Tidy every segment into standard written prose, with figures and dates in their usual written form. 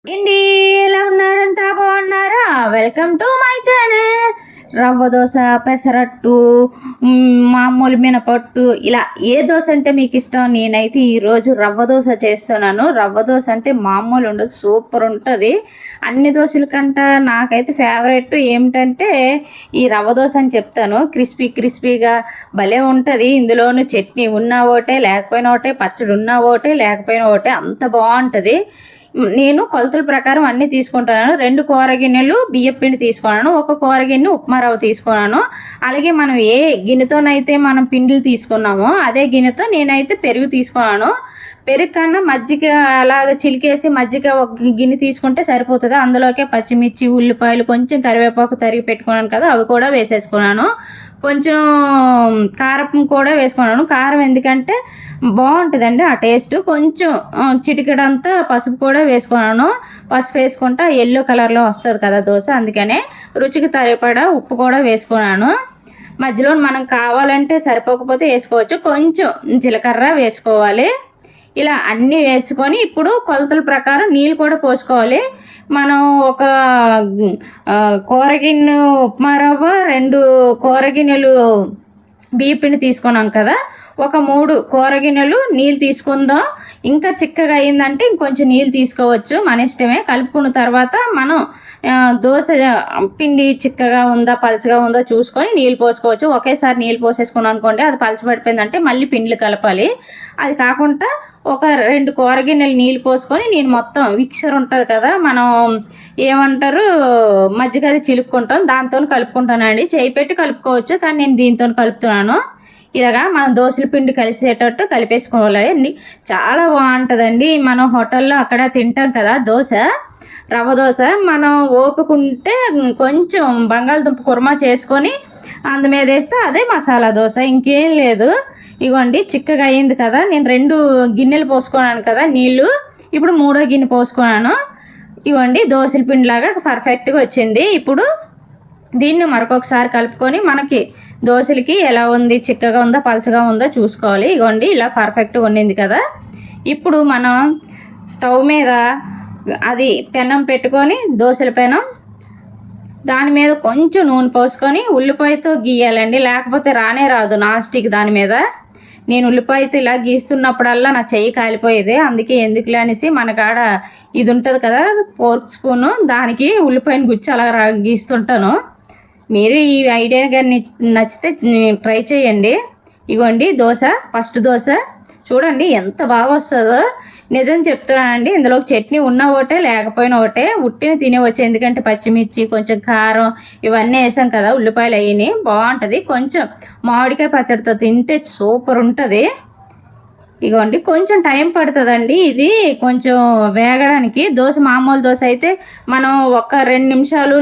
ఏంటి ఎలా ఉన్నారంతా బాగున్నారా? Welcome to my channel. Rava dosa, pesarattu, మామూలు మినపట్టు, ఇలా ఏ దోశ అంటే మీకు ఇష్టం? నేనైతే ఈరోజు రవ్వ దోశ చేస్తున్నాను. రవ్వ దోశ అంటే మామూలు ఉండదు, సూపర్ ఉంటుంది. అన్ని దోశల కంటే నాకైతే ఫేవరెట్ ఏమిటంటే ఈ రవ్వ దోశ అని చెప్తాను. క్రిస్పీగా భలే ఉంటుంది. ఇందులోనూ చట్నీ ఉన్నా ఒకటే, లేకపోయినా ఒకటే, పచ్చడి ఉన్నా ఒకటే, లేకపోయినా ఒకటే, అంత బాగుంటుంది. నేను కొలతల ప్రకారం అన్నీ తీసుకుంటున్నాను. 2 కూర గిన్నెలు బియ్యం పిండి తీసుకున్నాను, 1 కూర గిన్నె ఉప్మా రవ్వ తీసుకున్నాను. అలాగే మనం ఏ గిన్నెతోనైతే మనం పిండిలు తీసుకున్నామో అదే గిన్నెతో నేనైతే పెరుగు తీసుకున్నాను. పెరుగు కన్నా మజ్జిగ అలాగ చిలికేసి మజ్జిగ ఒక గిన్నె తీసుకుంటే సరిపోతుంది. అందులోకే పచ్చిమిర్చి, ఉల్లిపాయలు, కొంచెం కరివేపాకు తరిగి పెట్టుకున్నాను కదా, అవి కూడా వేసేసుకున్నాను. కొంచెం కారం కూడా వేసుకున్నాను. కారం ఎందుకంటే బాగుంటుందండి ఆ టేస్ట్. కొంచెం చిటికెడంతా పసుపు కూడా వేసుకున్నాను. పసుపు వేసుకుంటే ఎల్లో కలర్లో వస్తుంది కదా దోశ, అందుకనే రుచికి సరిపడా ఉప్పు కూడా వేసుకున్నాను. మధ్యలో మనం కావాలంటే సరిపోకపోతే వేసుకోవచ్చు. కొంచెం జీలకర్ర వేసుకోవాలి. ఇలా అన్నీ వేసుకొని ఇప్పుడు కొలతల ప్రకారం నీళ్ళు కూడా పోసుకోవాలి. మనం ఒక కూర గిన్నె ఉప్మా రవ్వ, 2 కూర గిన్నెలు బియ్య పిండి తీసుకున్నాం కదా, ఒక 3 కూర గిన్నెలు నీళ్ళు తీసుకుందాం. ఇంకా చిక్కగా అయిందంటే ఇంకొంచెం నీళ్ళు తీసుకోవచ్చు, మన ఇష్టమే. కలుపుకున్న తర్వాత మనం దోశ పిండి చిక్కగా ఉందా పలచగా ఉందో చూసుకొని నీళ్ళు పోసుకోవచ్చు. ఒకేసారి నీళ్ళు పోసేసుకున్నాం అనుకోండి, అది పలచబడిపోయిందంటే మళ్ళీ పిండిలు కలపాలి. అది కాకుండా ఒక 2 కూర గిన్నెలు నీళ్ళు పోసుకొని నేను మొత్తం మిక్సర్ ఉంటుంది కదా, మనం ఏమంటారు మజ్జిగ అది చిలుక్కుంటాం, దాంతో కలుపుకుంటానండి. చేయి పెట్టి కలుపుకోవచ్చు, కానీ నేను దీంతో కలుపుతున్నాను. ఇలాగా మనం దోశల పిండి కలిసేటట్టు కలిపేసుకోవాలి. చాలా బాగుంటుందండి. మనం హోటల్లో అక్కడ తింటాం కదా దోశ, రవ్వ దోశ. మనం ఓపుకుంటే కొంచెం బంగాళదుంప కుర్మా చేసుకొని అందు మీద వేస్తే అదే మసాలా దోశ, ఇంకేం లేదు. ఇగోండి చిక్కగా అయింది కదా, నేను 2 గిన్నెలు పోసుకున్నాను కదా నీళ్ళు, ఇప్పుడు 3వ గిన్నె పోసుకున్నాను. ఇవ్వండి దోశల పిండిలాగా పర్ఫెక్ట్గా వచ్చింది. ఇప్పుడు దీన్ని మరొకసారి కలుపుకొని మనకి దోశలకి ఎలా ఉంది, చిక్కగా ఉందా పలచగా ఉందో చూసుకోవాలి. ఇగోండి ఇలా పర్ఫెక్ట్గా ఉండింది కదా. ఇప్పుడు మనం స్టవ్ మీద అది పెనం పెట్టుకొని, దోశల పెనం, దాని మీద కొంచెం నూనె పోసుకొని ఉల్లిపాయతో గీయాలండి, లేకపోతే రానే రాదు నాన్ స్టిక్ దాని మీద. నేను ఉల్లిపాయతో ఇలా గీస్తున్నప్పుడల్లా నా చెయ్యి కాలిపోయేది, అందుకే ఎందుకులే అనేసి మన కాడ ఇది ఉంటుంది కదా ఫోర్క్ స్పూను, దానికి ఉల్లిపాయను గుచ్చి అలా గీస్తుంటాను. మీరు ఈ ఐడియా కానీ నచ్చితే ట్రై చేయండి. ఇగోండి దోశ, ఫస్ట్ దోశ చూడండి ఎంత బాగా వస్తుందో. నిజం చెప్తున్నానండి, ఇందులో చట్నీ ఉన్న ఒకటే లేకపోయినా ఒకటే, ఉట్టిని తినేవచ్చు. ఎందుకంటే పచ్చిమిర్చి, కొంచెం కారం ఇవన్నీ వేసాం కదా, ఉల్లిపాయలు అయ్యి బాగుంటుంది. కొంచెం మామిడికాయ పచ్చడితో తింటే సూపర్ ఉంటుంది. ఇగోండి కొంచెం టైం పడుతుందండి ఇది కొంచెం వేగడానికి. దోశ మామూలు దోశ అయితే మనం ఒక 2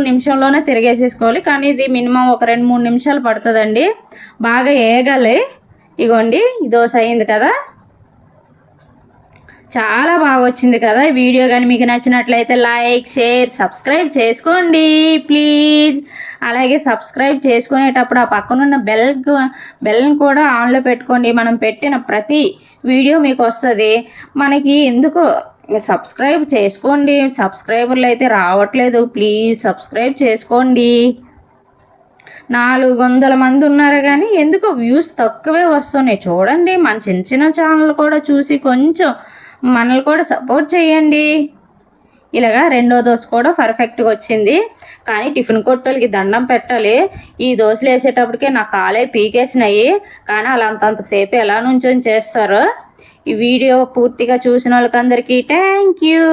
నిమిషంలోనే తిరిగేసేసుకోవాలి, కానీ ఇది మినిమం ఒక 2-3 నిమిషాలు పడుతుందండి, బాగా వేగాలి. ఇగోండి దోశ అయింది కదా, చాలా బాగా వచ్చింది కదా. ఈ వీడియో కానీ మీకు నచ్చినట్లయితే లైక్, షేర్, సబ్స్క్రైబ్ చేసుకోండి ప్లీజ్. అలాగే సబ్స్క్రైబ్ చేసుకునేటప్పుడు ఆ పక్కనున్న బెల్ని కూడా ఆన్లో పెట్టుకోండి. మనం పెట్టిన ప్రతి వీడియో మీకు వస్తుంది. మనకి ఎందుకు సబ్స్క్రైబ్ చేసుకోండి. సబ్స్క్రైబర్లు అయితే రావట్లేదు, ప్లీజ్ సబ్స్క్రైబ్ చేసుకోండి. 400 మంది ఉన్నారు కానీ ఎందుకో వ్యూస్ తక్కువే వస్తున్నాయి. చూడండి మన చిన్న ఛానల్ కూడా చూసి కొంచెం మనల్ని కూడా సపోర్ట్ చేయండి. ఇలాగా 2వ దోశ కూడా పర్ఫెక్ట్గా వచ్చింది. కానీ టిఫిన్ కొట్టోళ్ళకి దండం పెట్టాలి, ఈ దోశలు వేసేటప్పటికే నా కాలే పీకేసినాయి. కానీ అలా అంతసేపు ఎలా నుంచొని చేస్తారో. ఈ వీడియో పూర్తిగా చూసిన వాళ్ళకందరికీ థ్యాంక్ యూ.